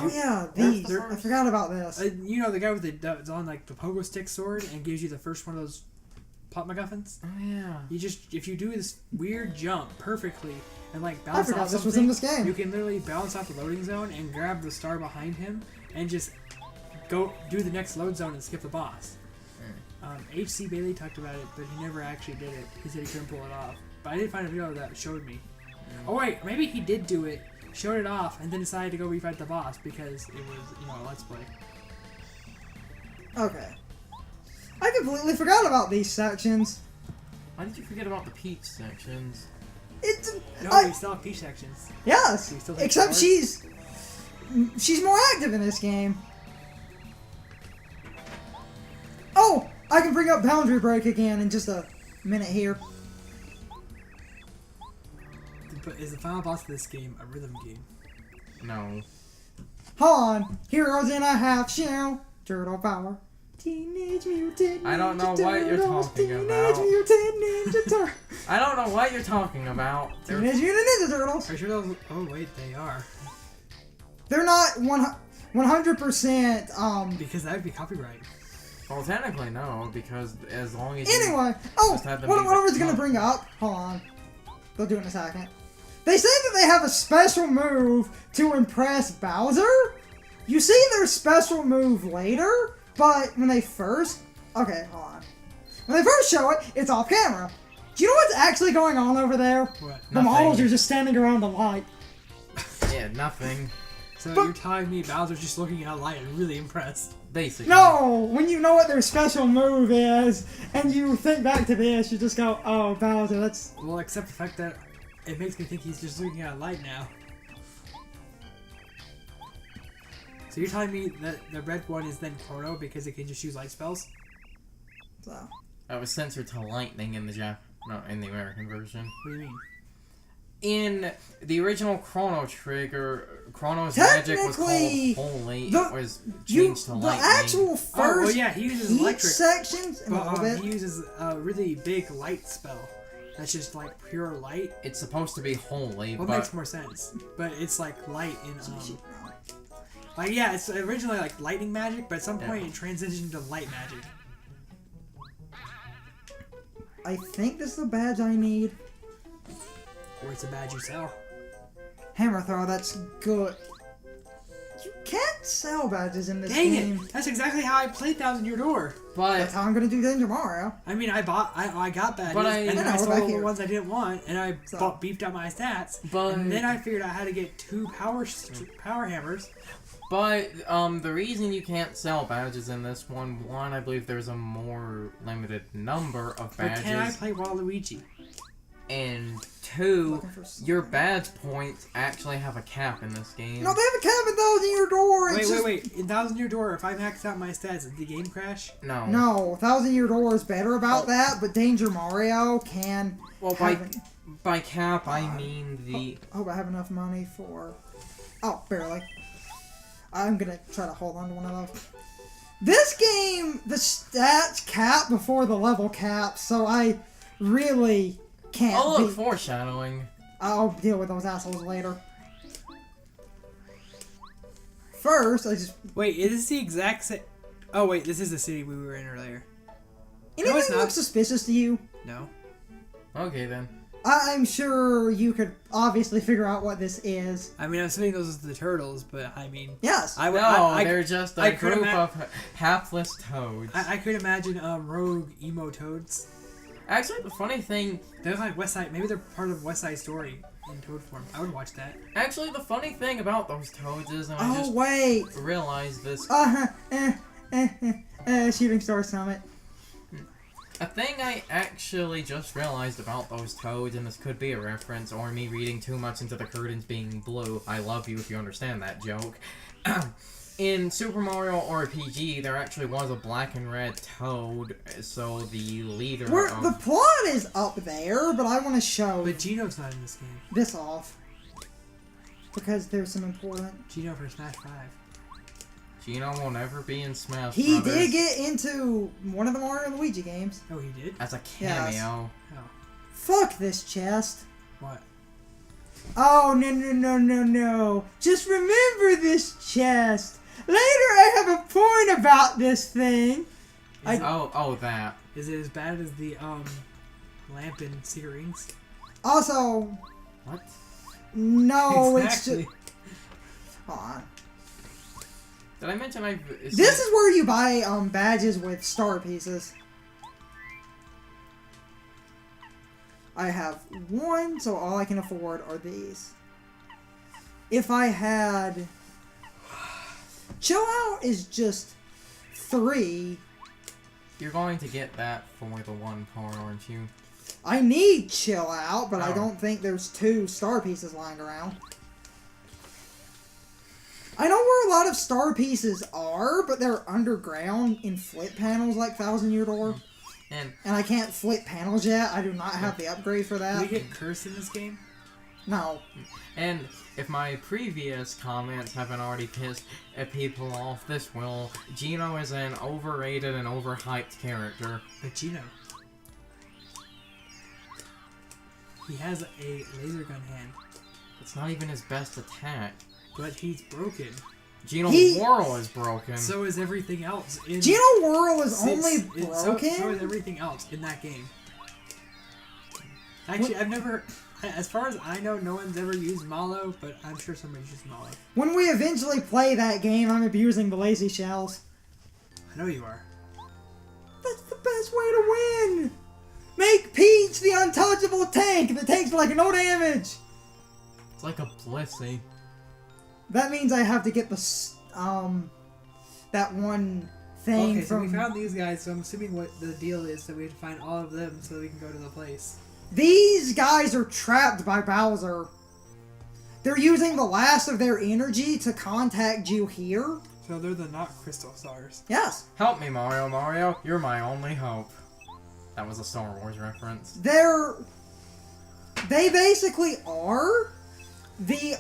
Oh yeah, These. I forgot about this. You know the guy with that's on like the pogo stick sword and gives you the first one of those pop MacGuffins? Oh yeah. If you do this weird jump perfectly and like I bounce forgot off this something, was in this game. you can literally bounce off the loading zone and grab the star behind him and just go do the next load zone and skip the boss. H.C. Bailey talked about it, but he never actually did it. He said he couldn't pull it off. But I did find a video that showed me. Oh wait, maybe he did do it, showed it off, and then decided to go refight the boss because it was, a Let's Play. Okay. I completely forgot about these sections. Why did you forget about the Peach sections? We still have Peach sections. Yes, except she's more active in this game. Oh, I can bring up Boundary Break again in just a minute here. But is the final boss of this game a rhythm game? No. Hold on. Heroes in a half shell. Turtle power. Teenage Mutant Ninja I don't know what you're talking Teenage about. Mutant Ninja Turtles. I don't know what you're talking about. Teenage Mutant Ninja Turtles. Are you sure those? Oh wait, they are. They're not 100%. Because that would be copyright. Well, technically no, because as long as Anyway, just have them what be I was the- gonna bring up. Hold on. They'll do it in a second. They say that they have a special move to impress Bowser. You see their special move later, but when they first... Okay, hold on. When they first show it, it's off camera. Do you know what's actually going on over there? What? The models are just standing around the light. Yeah, nothing. So you're telling me Bowser's just looking at a light and really impressed? Basically. No! When you know what their special move is, and you think back to this, you just go, oh, Bowser, that's... Well, except the fact that it makes me think he's just looking at a light now. So you're telling me that the red one is then Chrono because it can just use light spells? So. I was censored to lightning in the in the American version. What do you mean? In the original Chrono Trigger, Chrono's magic was called Holy. It was changed to lightning. The actual first he uses heat electric sections in a little bit. He uses a really big light spell. That's just like pure light. It's supposed to be holy, What but makes more sense? But it's like light in like yeah, it's originally like lightning magic, but at some point it transitioned to light magic. I think this is the badge I need. Or it's a badge you sell. Hammer throw, that's good. You can't sell badges in this Dang game. it! That's exactly how I played Thousand Year Door. That's how I'm gonna do Danger Mario. I mean, I got badges, But and then I we're sold back all the here. ones I didn't want, and I beefed up my stats. But And then I figured out how to get 2 power hammers. But the reason you can't sell badges in this one, I believe there's a more limited number of badges. But can I play Waluigi? And 2, your badge points actually have a cap in this game. No, they have a cap in Thousand Year Door. Wait. In Thousand Year Door, if I max out my stats, did the game crash? No. No, Thousand Year Door is better about that, but Danger Mario can. Well, by cap, I mean the. I hope I have enough money for. Oh, barely. I'm gonna try to hold on to one of those. This game, the stats cap before the level cap, so I really can't. Oh, look, foreshadowing. I'll deal with those assholes later. First, I just. Wait, is this the exact same? Oh wait, this is the city we were in earlier. Anything look suspicious to you? No. Okay then. I'm sure you could obviously figure out what this is. I mean, I'm assuming those are the turtles, but I mean... Yes. They're just a group of hapless toads. I could imagine rogue emo toads. Actually, the funny thing... They're like West Side... Maybe they're part of West Side Story in toad form. I would watch that. Actually, the funny thing about those toads is... And I just realized this... Shooting Star Summit. A thing I actually just realized about those toads, and this could be a reference, or me reading too much into the curtains being blue. I love you if you understand that joke. In Super Mario RPG, there actually was a black and red toad, so the leader of... The plot is up there, but I want to show... But Gino's not in this game. This off. Because there's some important... Gino for Smash 5. Gino will never be in Smash He Brothers. did get into one of the Mario and Luigi games. Oh, he did? As a cameo. Yes. Oh. Fuck this chest. What? Oh, no. Just remember this chest. Later I have a point about this thing. That. Is it as bad as the lamp in Secret Rings? Also, What? no, Exactly. it's just... Hold on. Did I mention This is where you buy badges with star pieces. I have one, so all I can afford are these. If I had... Chill Out is just 3. You're going to get that for the one part, aren't you? I need Chill Out, but I Oh. don't think there's 2 star pieces lying around. I know where a lot of star pieces are, but they're underground in flip panels like Thousand Year Door. And And I can't flip panels yet. I do not have the upgrade for Do that. we get cursed in this game? No. And if my previous comments haven't already pissed people off, this will. Gino is an overrated and overhyped character. But Gino. He has a laser gun hand, It's not even his best attack. but he's broken. Gino's He- Whirl is broken. So is everything else. In Geno Whirl is Six- only So broken? is everything else in that game. Actually, I've never, as far as I know, no one's ever used Malo, but I'm sure somebody's used Malo. When we eventually play that game, I'm abusing the lazy shells. I know you are. That's the best way to win! Make Peach the untouchable tank that takes like no damage! It's like a blissey. That means I have to get the, that one thing Okay, so from... we found these guys, so I'm assuming what the deal is that we have to find all of them so that we can go to the place. These guys are trapped by Bowser. They're using the last of their energy to contact you here. So they're the not crystal stars. Yes. Help me, Mario. Mario, you're my only hope. That was a Star Wars reference. They basically are the,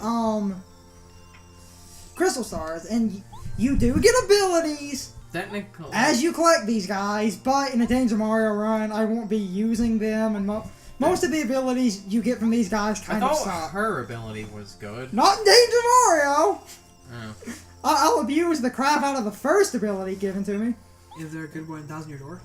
crystal stars, and you do get abilities Technically, as you collect these guys, but in a Danger Mario run, I won't be using them, and most of the abilities you get from these guys I kind of thought suck. her ability was good. Not in Danger Mario! Oh. I'll abuse the crap out of the first ability given to me. Is there a good one in Thousand Year Door?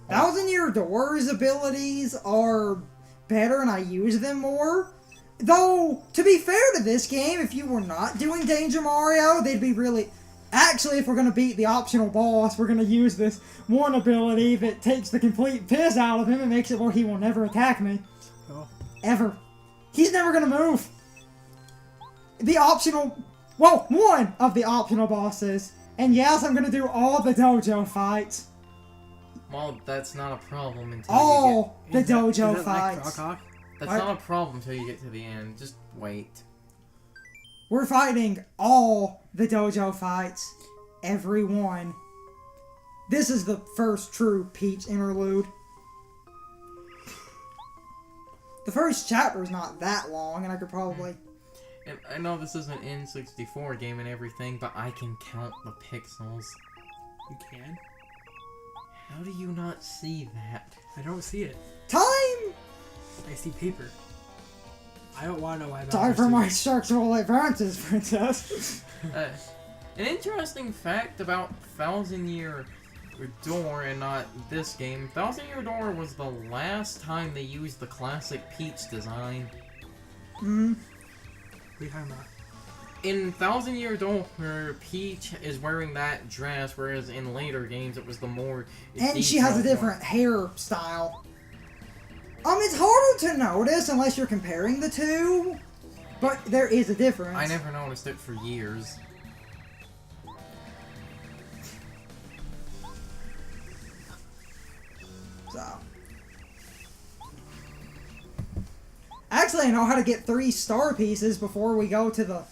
Thousand Year Door's abilities are better and I use them more. Though, to be fair to this game, if you were not doing Danger Mario, they'd be really... Actually, if we're going to beat the optional boss, we're going to use this one ability that takes the complete piss out of him and makes it where he will never attack me. Oh. Ever. He's never going to move. The optional... Well, one of the optional bosses. And yes, I'm going to do all the dojo fights. Well, that's not a problem until All the Is that dojo like fights. Croc Hawk? That's What? not a problem until you get to the end. Just wait. We're fighting all the dojo fights. Every one. This is the first true Peach interlude. The first chapter is not that long, and I could probably... And I know this is an N64 game and everything, but I can count the pixels. You can? How do you not see that? I don't see it. Time! I see paper. I don't want to know why that Time for my structural advances, princess. An interesting fact about Thousand Year Door and not this game. Thousand Year Door was the last time they used the classic Peach design. Hmm. What are you talking about? In Thousand Year Door, Peach is wearing that dress, whereas in later games it was the more And she has a detailed different hairstyle. It's harder to notice unless you're comparing the two, but there is a difference. one. I never noticed it for years. So. Actually, I know how to get 3 star pieces before we go to the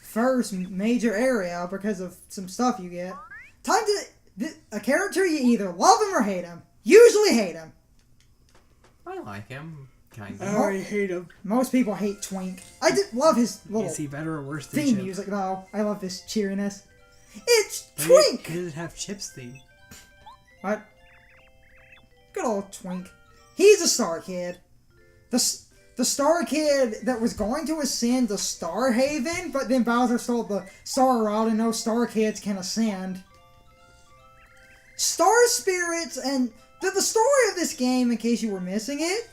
first major area because of some stuff you get. Time to... A character, you either love him or hate him. Usually hate him. I like him, kind I of. already hate him. Most people hate Twink. I did love his little Is he better or worse than theme Chip? music, though. I love his cheeriness. It's But Twink! He doesn't have Chip's theme. What? Good old Twink. He's a star kid. the Star Kid that was going to ascend to Star Haven, but then Bowser stole the Star Rod and no Star Kids can ascend. Star Spirits, and the story of this game, in case you were missing it,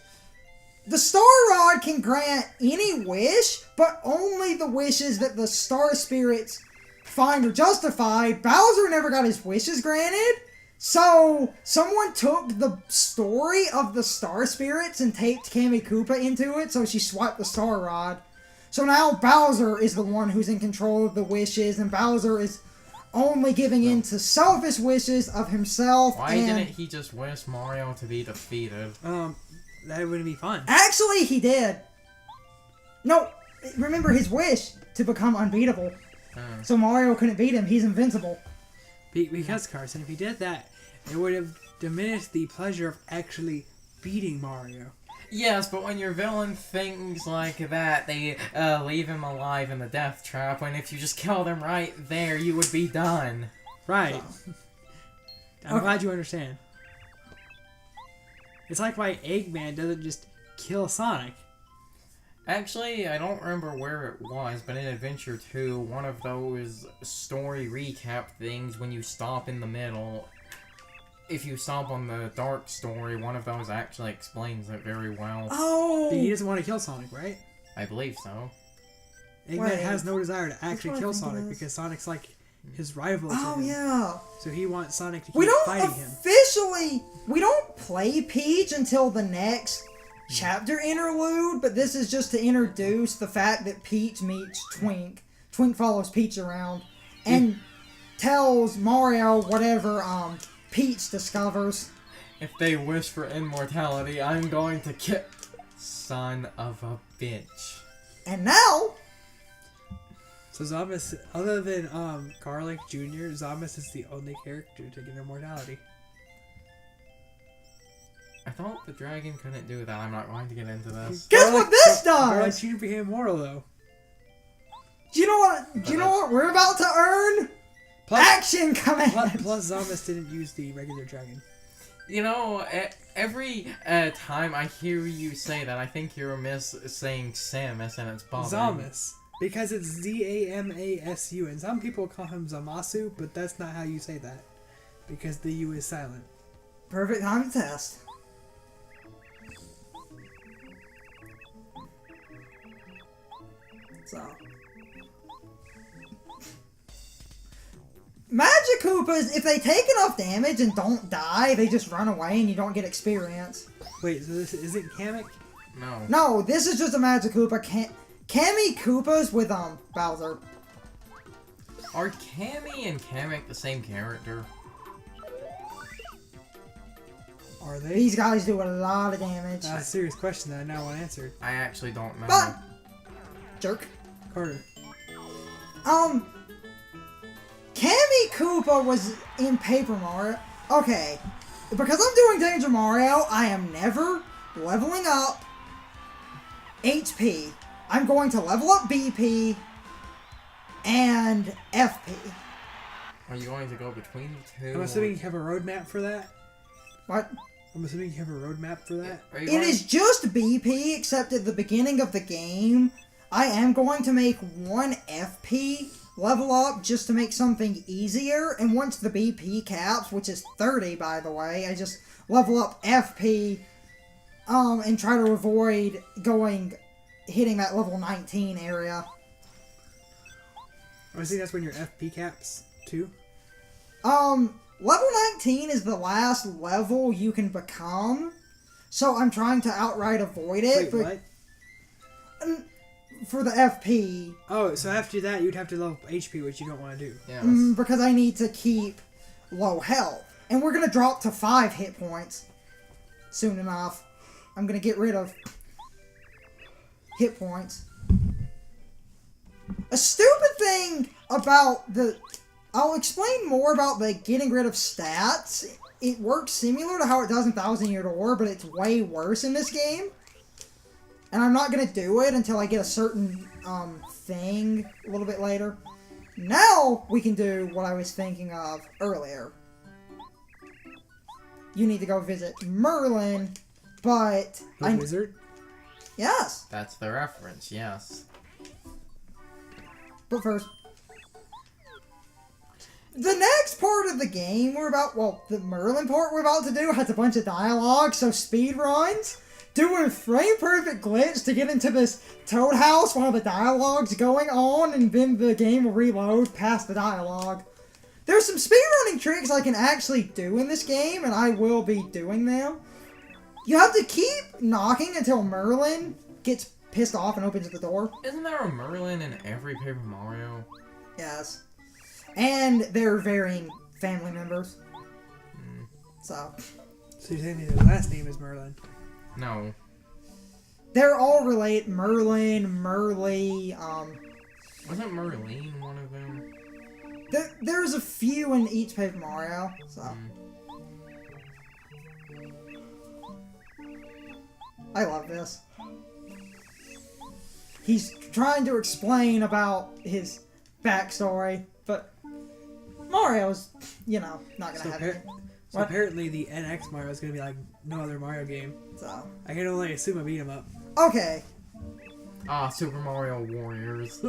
the Star Rod can grant any wish, but only the wishes that the Star Spirits find are justified. Bowser never got his wishes granted, so someone took the story of the Star Spirits and taped Kammy Koopa into it, so she swiped the Star Rod. So now Bowser is the one who's in control of the wishes, and Bowser is only giving in to selfish wishes of himself. Why didn't he just wish Mario to be defeated? That wouldn't be fun. Actually, he did. No, remember his wish to become unbeatable. So Mario couldn't beat him. He's invincible. Because, Carson, if he did that, it would have diminished the pleasure of actually beating Mario. Yes, but when your villain thinks like that, they leave him alive in the death trap, when if you just kill them right there, you would be done. Right. I'm glad you understand. It's like why Eggman doesn't just kill Sonic. Actually, I don't remember where it was, but in Adventure 2, one of those story recap things, when you stop in the middle, if you stop on the Dark story, one of those actually explains it very well. Oh! He doesn't want to kill Sonic, right? I believe so. Eggman has no desire to actually kill Sonic because Sonic's like his rival. Oh, yeah. So he wants Sonic to keep We don't fighting him. we don't play Peach until the next chapter interlude, but this is just to introduce the fact that Peach meets Twink. Twink follows Peach around and tells Mario whatever Peach discovers. If they wish for immortality, I'm going to kill... Son of a bitch. And now... So Zombies, other than Garlic Jr., Zombies is the only character to get immortality. I thought the dragon couldn't do that. I'm not going to get into this. Guess what this Garlic does? Jr. became immortal, though. Do you know what we're about to earn? Action command! Plus Zombies didn't use the regular dragon. You know, every time I hear you say that, I think you're saying Samus, and it's bothering me. Zombies. Because it's Z-A-M-A-S-U, and some people call him Zamasu, but that's not how you say that. Because the U is silent. Perfect time to test. So... Magic Koopas, if they take enough damage and don't die, they just run away and you don't get experience. Wait, so this isn't Kamek? No. No, this is just a Magic Koopa. Kammy Koopas with Bowser. Are Cammy and Kamek the same character? Are they? These guys do a lot of damage. That's a serious question that I now want answered. I actually don't know. But jerk. Carter. Kammy Koopa was in Paper Mario. Okay, because I'm doing Danger Mario, I am never leveling up HP. I'm going to level up BP and FP. Are you going to go between the two? I'm assuming you have a roadmap for that? What? I'm assuming you have a roadmap for that? It is just BP, except at the beginning of the game, I am going to make one FP level up just to make something easier, and once the BP caps, which is 30 by the way, I just level up FP and try to avoid hitting that level 19 area. I think that's when your FP caps too. Level 19 is the last level you can become, so I'm trying to outright avoid it. Wait, what? For the FP. Oh, so after that, you'd have to level up HP, which you don't want to do. Yes. Because I need to keep low health. And we're going to drop to 5 hit points soon enough. I'm going to get rid of hit points. A stupid thing about I'll explain more about the getting rid of stats. It works similar to how it does in Thousand Year Door, but it's way worse in this game. And I'm not going to do it until I get a certain thing a little bit later. Now we can do what I was thinking of earlier. You need to go visit Merlin, but... The wizard? Yes. That's the reference, yes. But first, the next part of the game the Merlin part we're about to do has a bunch of dialogue, so speed runs. Doing frame perfect glitch to get into this toad house while the dialogue's going on, and then the game will reload past the dialogue. There's some speedrunning tricks I can actually do in this game, and I will be doing them. You have to keep knocking until Merlin gets pissed off and opens the door. Isn't there a Merlin in every Paper Mario? Yes. And they're varying family members. So you're saying their last name is Merlin? No. they're all related. Merlin, Merly, Wasn't Merlin one of them? There's a few in each Paper Mario, so. I love this. He's trying to explain about his backstory, but Mario's, not gonna have it. So apparently the NX Mario is gonna be like no other Mario game. So. I can only assume a beat 'em up. Okay. Ah, Super Mario Warriors.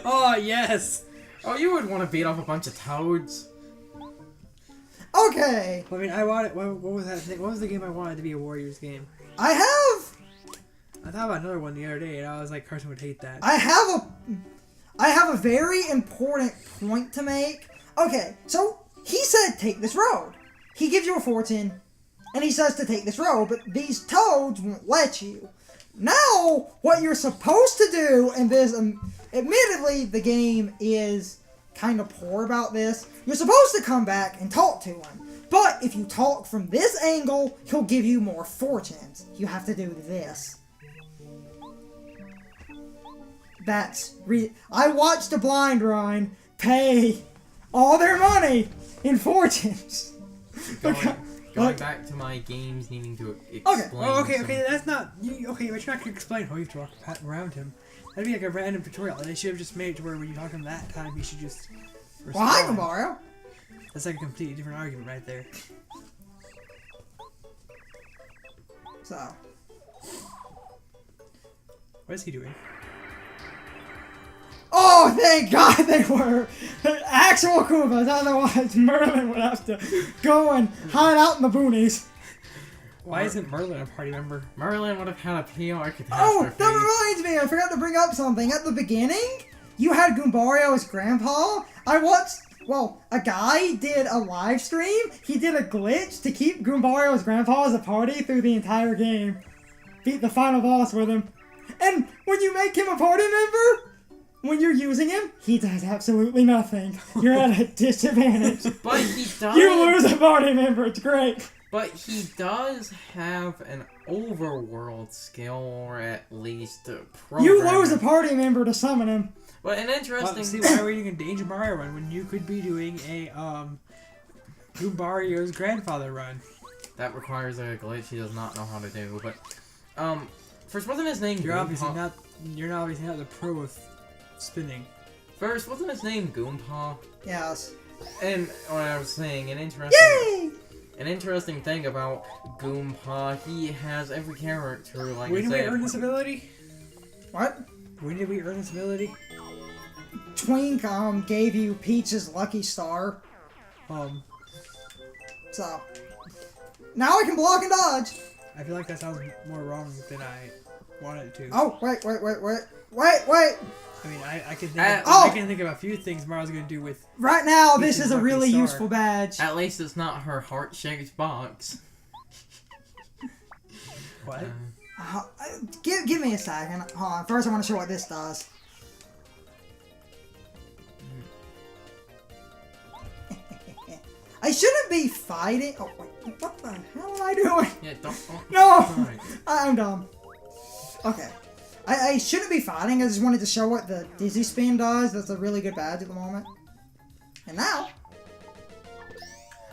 Oh, yes! Oh, you would want to beat off a bunch of toads. Okay. I mean, I wanted. What was that thing? What was the game I wanted to be a Warriors game? I I thought about another one the other day, and I was like, Carson would hate that. have a very important point to make. Okay, so he said take this road. He gives you a fortune, and he says to take this road, but these toads won't let you. Now, what you're supposed to do, and this, admittedly, the game is kind of poor about this. You're supposed to come back and talk to him. But if you talk from this angle, he'll give you more fortunes. You have to do this. I watched a blind run pay all their money in fortunes. Going back to my games needing to explain. Okay, that's not. Okay, but you're not gonna explain how you have to walk around him. That'd be like a random tutorial. They should have just made it to where when you talk to him that time, you should just. Well, I can Mario. That's like a completely different argument right there. So. What is he doing? Oh, thank God they were actual Koopas. Otherwise, Merlin would have to go and hide out in the boonies. Why isn't Merlin a party member? Merlin would have had a PR catastrophe. Oh, that reminds me. I forgot to bring up something. At the beginning, you had Goombario's grandpa. I watched, a guy did a live stream. He did a glitch to keep Goombario's grandpa as a party through the entire game. Beat the final boss with him. And when you make him a party member, when you're using him, he does absolutely nothing. You're at a disadvantage. But he does. You lose a party member. It's great. But he does have an overworld skill, or at least a You lose a party member to summon him. But an interesting. See, why are you doing a Danger Mario run when you could be doing a Goombario's grandfather run? That requires a glitch he does not know how to do. But first, wasn't his name? You're obviously not the pro of spinning. First, wasn't his name Goompa? Yes. And what I was saying, an interesting thing about Goompa, he has every character like. When did we earn this ability? What? When did we earn this ability? Twink gave you Peach's lucky star. So now I can block and dodge. I feel like that sounds more wrong than I wanted it to. Oh, wait. I mean, I can think of a few things Mario's gonna do with. Right now, this Peach's is a lucky really star. useful badge. At least it's not her heart-shaped box. What? Give me a second. Hold on. First, I want to show what this does. I shouldn't be fighting. Oh, wait. What the hell am I doing? Yeah, don't. No! I'm dumb. Okay. I shouldn't be fighting. I just wanted to show what the Dizzy Spin does. That's a really good badge at the moment. And now...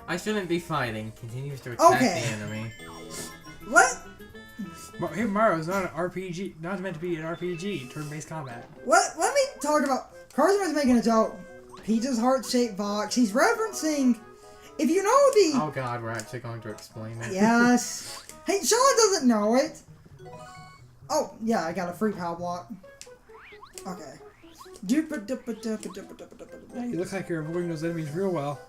I shouldn't be fighting. Continues to attack the enemy. What? Here, Mario's not an RPG. Not meant to be an RPG. Turn-based combat. Let me talk about... Carson was making a joke. Peach's heart-shaped box. He's referencing... If you know the... Oh god, we're actually going to explain it. Yes. Hey, Sean doesn't know it. Oh, yeah, I got a free power block. Okay. You look like you're avoiding those enemies real well.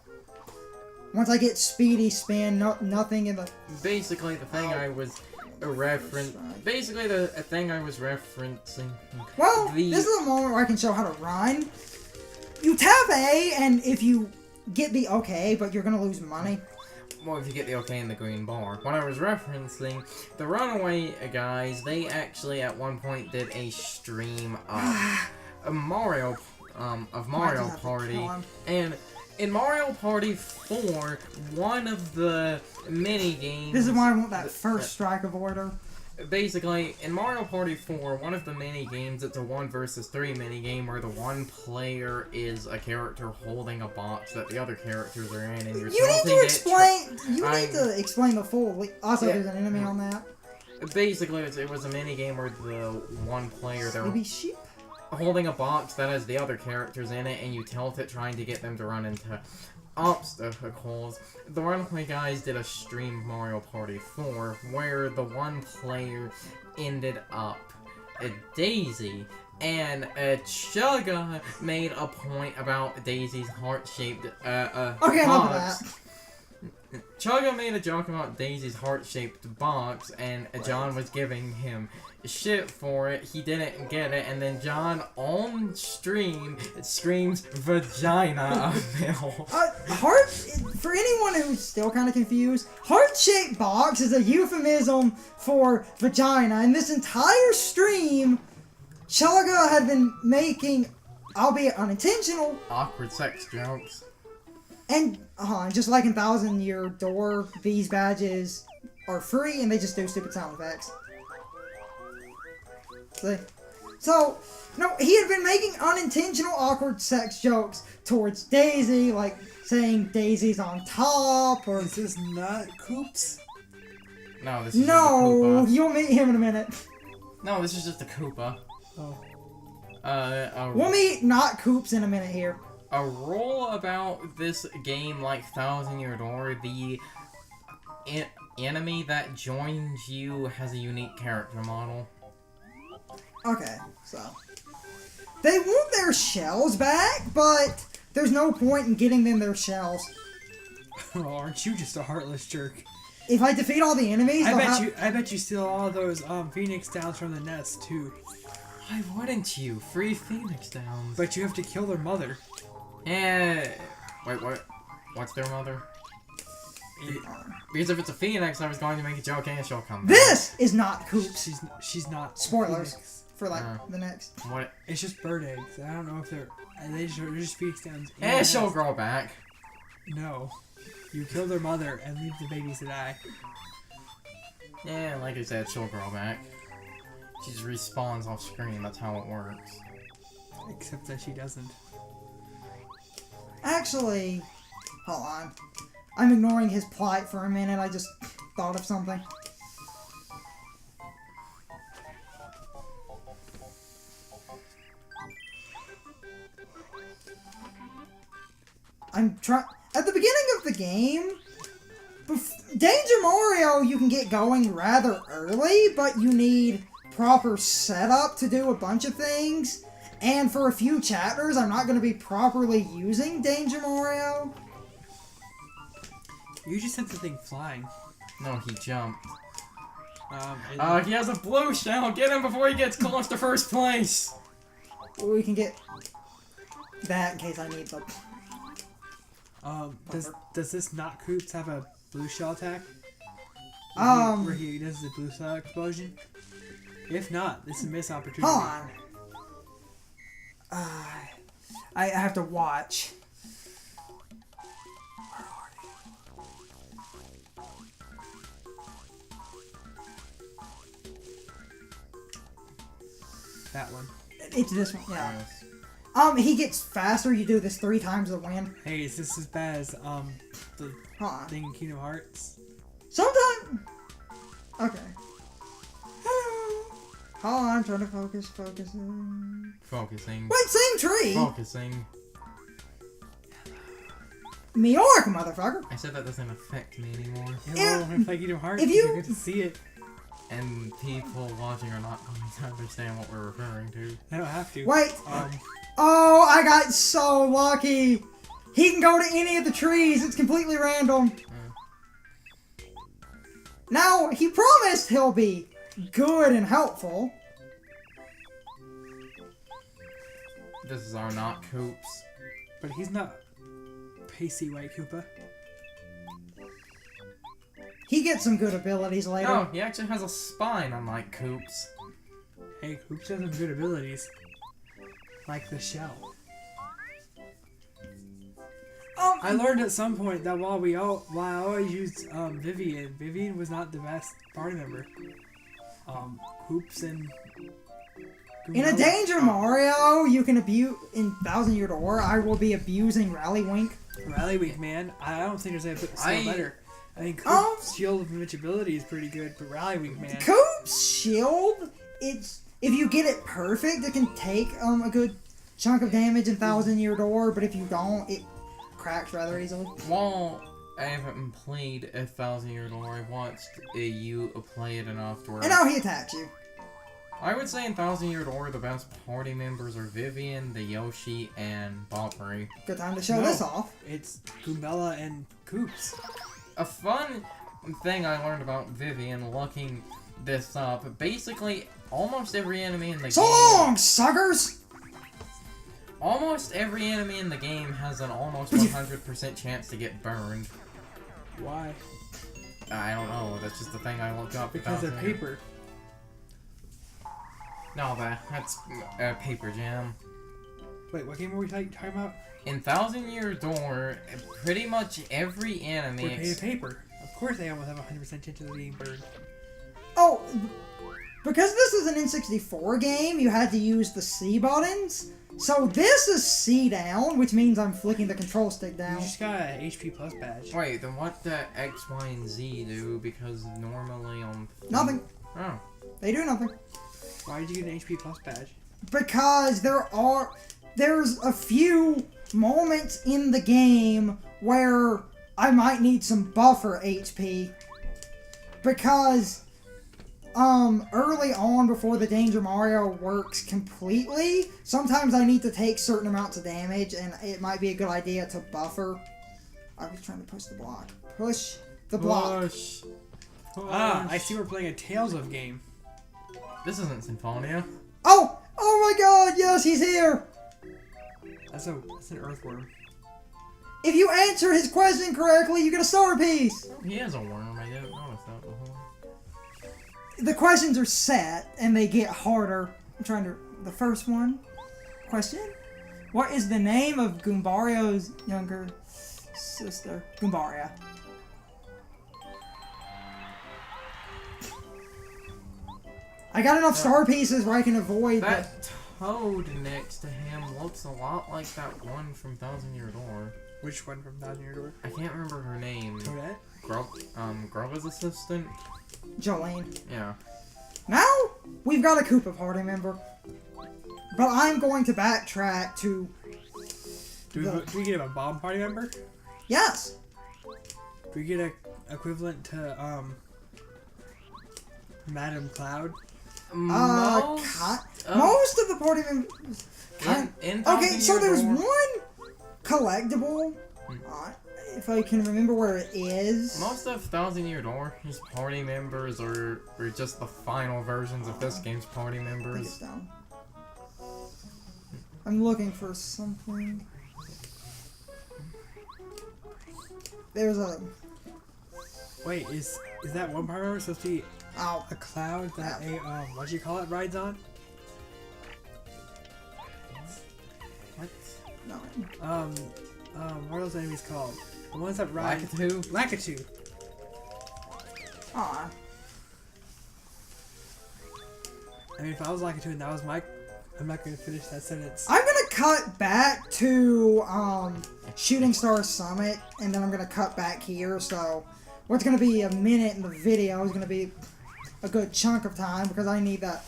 Once I get speedy spin, nothing in the... Basically, the thing I was referencing. Well, this is a moment where I can show how to run. You tap A, and if you get the okay, but you're gonna lose money. Well, if you get the okay in the green bar. What I was referencing, the Runaway guys, they actually at one point did a stream of Mario Party, and in Mario Party 4, one of the mini games. This is why I want that first strike of order. Basically, in Mario Party 4, one of the mini games, it's a 1 versus 3 mini game where the one player is a character holding a box that the other characters are in, and you're You need to explain. You need to explain the full. Also, there's an enemy on that. Basically, it was a mini game where the one player they're Maybe sheep. holding a box that has the other characters in it, and you tilt it trying to get them to run into obstacles. The Runaway guys did a stream of Mario Party 4 where the one player ended up a Daisy, and Chugga made a point about Daisy's heart-shaped Okay, enough of box. that. Chugga made a joke about Daisy's heart-shaped box, and John was giving him shit for it. He didn't get it, and then John on stream screams vagina a mill. Heart, for anyone who's still kind of confused, heart-shaped box is a euphemism for vagina, and this entire stream, Chugga had been making, albeit unintentional, Awkward sex jokes. and just like in Thousand Year Door, these badges are free, and they just do stupid sound effects. See? So, no, he had been making unintentional awkward sex jokes towards Daisy, like saying Daisy's on top, or... Is this not Koops? No, this is just a No, Koopa. you'll meet him in a minute. No, this is just a Koopa. Oh. We'll meet not Koops in a minute here. A rule about this game, like Thousand Year Door, the enemy that joins you has a unique character model. Okay, so... They want their shells back, but there's no point in getting them their shells. Oh, aren't you just a heartless jerk? If I defeat all the enemies, I bet you steal all those Phoenix Downs from the nest too. Why wouldn't you? Free Phoenix Downs. But you have to kill their mother. Yeah. Wait, what? What's their mother? Because if it's a Phoenix, I was going to make a joke and she'll come back. This is not Koops. She's not. Spoilers Phoenix. for like the next. What? It's just bird eggs. I don't know if they're just Phoenix Downs. And she'll grow back. No. You kill their mother and leave the babies to die. Yeah, like I said, she'll grow back. She just respawns off screen, that's how it works. Except that she doesn't. Actually, hold on. I'm ignoring his plight for a minute. I just thought of something. I'm trying... At the beginning of the game, Danger Mario you can get going rather early, but you need proper setup to do a bunch of things. And for a few chapters, I'm not going to be properly using Danger Mario. You just sent the thing flying. No, he jumped. He He has a blue shell! Get him before he gets close to first place! We can get that in case I need the... Does this not Koops have a blue shell attack? Where he does the blue shell explosion? If not, this is a missed opportunity. Hold on. I have to watch. That one. It's this one, yeah. Yes. He gets faster. You do this 3 times the win. Hey, is this as bad as the Hold on. thing in Kingdom Hearts? Sometimes. Okay. Hello. Hold on, I'm trying to focus. Focusing. Wait, same tree. Focusing. Meork, motherfucker. I said that doesn't affect me anymore. Yeah, well, when I play Kingdom Hearts, if you you- get to see it. and people watching are not going to understand what we're referring to. I don't have to. Wait! Oh, I got so lucky! He can go to any of the trees, it's completely random. Now, he promised he'll be good and helpful. This is our not Koops. But he's not pasty white Koopa. He gets some good abilities later. No, he actually has a spine, unlike Koops. Hey, Koops has some good abilities. Like the shell. I learned at some point that while I always used Vivian was not the best party member. Koops and In a Danger Mario, you can abuse in 1000 Year Door. I will be abusing Rallywink. Rallywink, man. I don't think there's any skill better. I think Koops' shield of invincibility is pretty good, but Rallywink, man. Koops' shield, if you get it perfect, it can take a good chunk of damage in 1000 Year Door, but if you don't, it cracks rather easily. While I haven't played 1,000 Year Door, I watched you play it enough to where... And now he attacks you. I would say in 1,000 Year Door, the best party members are Vivian, the Yoshi, and Boppery. Good time to show this off. It's Goombella and Koops. A fun thing I learned about Vivian looking this up, basically almost every enemy in the So game... long, suckers! Almost every enemy in the game has an almost 100% chance to get burned. Why? I don't know, that's just the thing I looked up. Because they're paper. No, that's Paper Jam. Wait, what game were we talking about? In 1,000 Year Door, pretty much every enemy... We're paid paper. Of course they almost have a 100% chance of being burned. Oh, because this is an N64 game, you had to use the C buttons. So this is C down, which means I'm flicking the control stick down. You just got an HP plus badge. Wait, then what do X, Y, and Z do? Because normally on... Nothing. Oh. They do nothing. Why did you get an HP plus badge? Because there's a few moments in the game where I might need some buffer HP. Because early on, before the Danger Mario works completely, sometimes I need to take certain amounts of damage, and it might be a good idea to buffer. I was trying to push the block. Push the block. Push. Ah, I see we're playing a Tales of game. This isn't Symphonia. Oh! Oh my god, yes, he's here! That's an earthworm. If you answer his question correctly, you get a star piece! He has a worm, I didn't notice that before. The questions are set, and they get harder. I'm trying to... The first one. Question? What is the name of Goombario's younger sister? Goombaria. I got enough star pieces where I can avoid that toad next to him looks a lot like that one from 1,000 Year Door. Which one from 1,000 Year Door? I can't remember her name. Toadette? Grubba's assistant? Jolene. Yeah. Now, we've got a Koopa party member. But I'm going to backtrack to... Do we get a bomb party member? Yes! Do we get a equivalent to, Madam Cloud? Most of the party members... Okay, so there's one collectible... if I can remember where it is. Most of 1,000 Year Door, his party members are just the final versions of this game's party members. I'm looking for something. There's a... Wait, is that one part member supposed to be a cloud that what do you call it, rides on? What? No. What are those enemies called? The ones that ride... Lakitu. Aw. I mean, if I was Lakitu and that was Mike, I'm not going to finish that sentence. I'm going to cut back to Shooting Star Summit, and then I'm going to cut back here, so what's going to be a minute in the video is going to be a good chunk of time, because I need that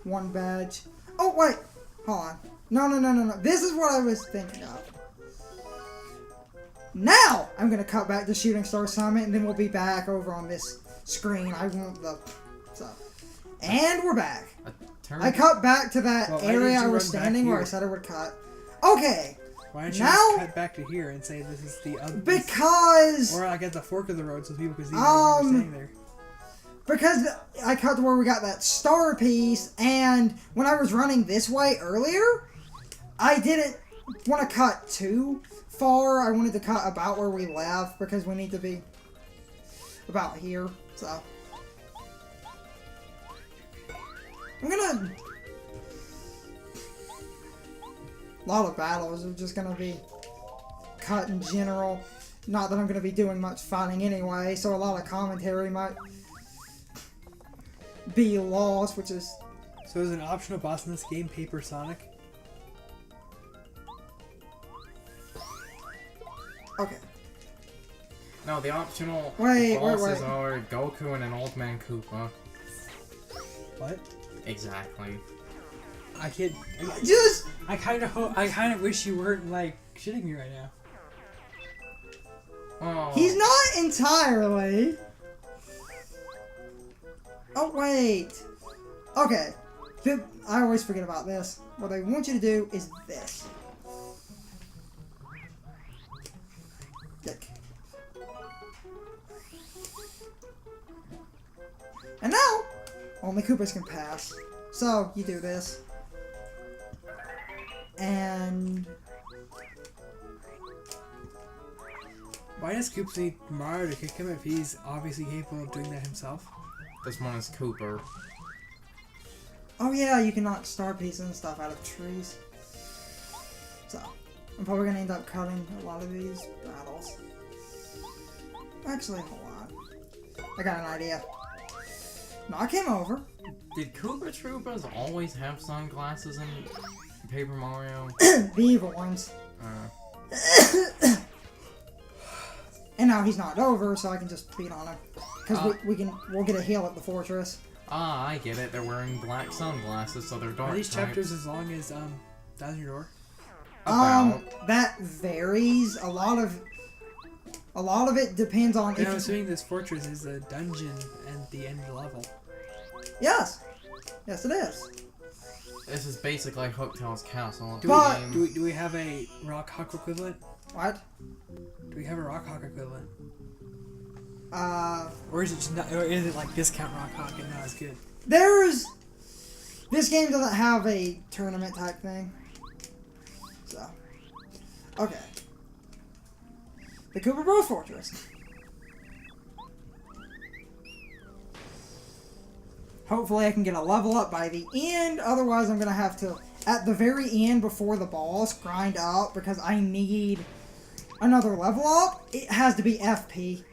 one badge. Oh, wait! Hold on. No. This is what I was thinking of. Now, I'm going to cut back to Shooting Star Summit, and then we'll be back over on this screen. I want the So, and we're back. A turn. I cut back to that Well, why area didn't I you was run back standing where I here? said I would cut. Okay, Why don't you Now- just cut back to here and say this is the other... because Or like at the fork of the road so people can see you were staying there. I cut to where we got that star piece, and when I was running this way earlier, I didn't want to cut too far. I wanted to cut about where we left because we need to be about here. So I'm gonna. A lot of battles are just gonna be cut in general. Not that I'm gonna be doing much fighting anyway, so a lot of commentary might be lost, which is So is an optional boss in this game Paper Sonic? okay. No, the optional Wait. bosses are Goku and an old man Koopa. What? Exactly. I can't... Just I kind of wish you weren't, like, shitting me right now. Oh. he's not entirely. Oh wait. Okay. I always forget about this. What I want you to do is this. Dick. And now, only Koopas can pass. So, you do this. And... Why does Koops need Mario to kick him if he's obviously capable of doing that himself? This one is Cooper. Oh yeah, you can knock star pieces and stuff out of trees. So, I'm probably gonna end up cutting a lot of these battles. Actually, hold on. I got an idea. Knock him over. Did Koopa Troopas always have sunglasses in Paper Mario? The evil ones. And now he's knocked over, so I can just beat on him. Because we'll get a heal at the fortress. Ah, I get it. They're wearing black sunglasses, so they're dark Are these types. chapters as long as, Thousand Year Door? That varies. A lot of it depends on And if I'm assuming this fortress is a dungeon at the end of the level. Yes, it is. This is basically Hooktail's castle. But- Do we have a Rock Hawk equivalent? What? Do we have a Rock Hawk equivalent? Or Or is it just not, or is it like discount Rock Hawk and not as good? this game doesn't have a tournament type thing. So, okay. The Koopa Bros Fortress. Hopefully I can get a level up by the end, otherwise I'm going to have to, at the very end before the boss, grind up because I need another level up. It has to be FP.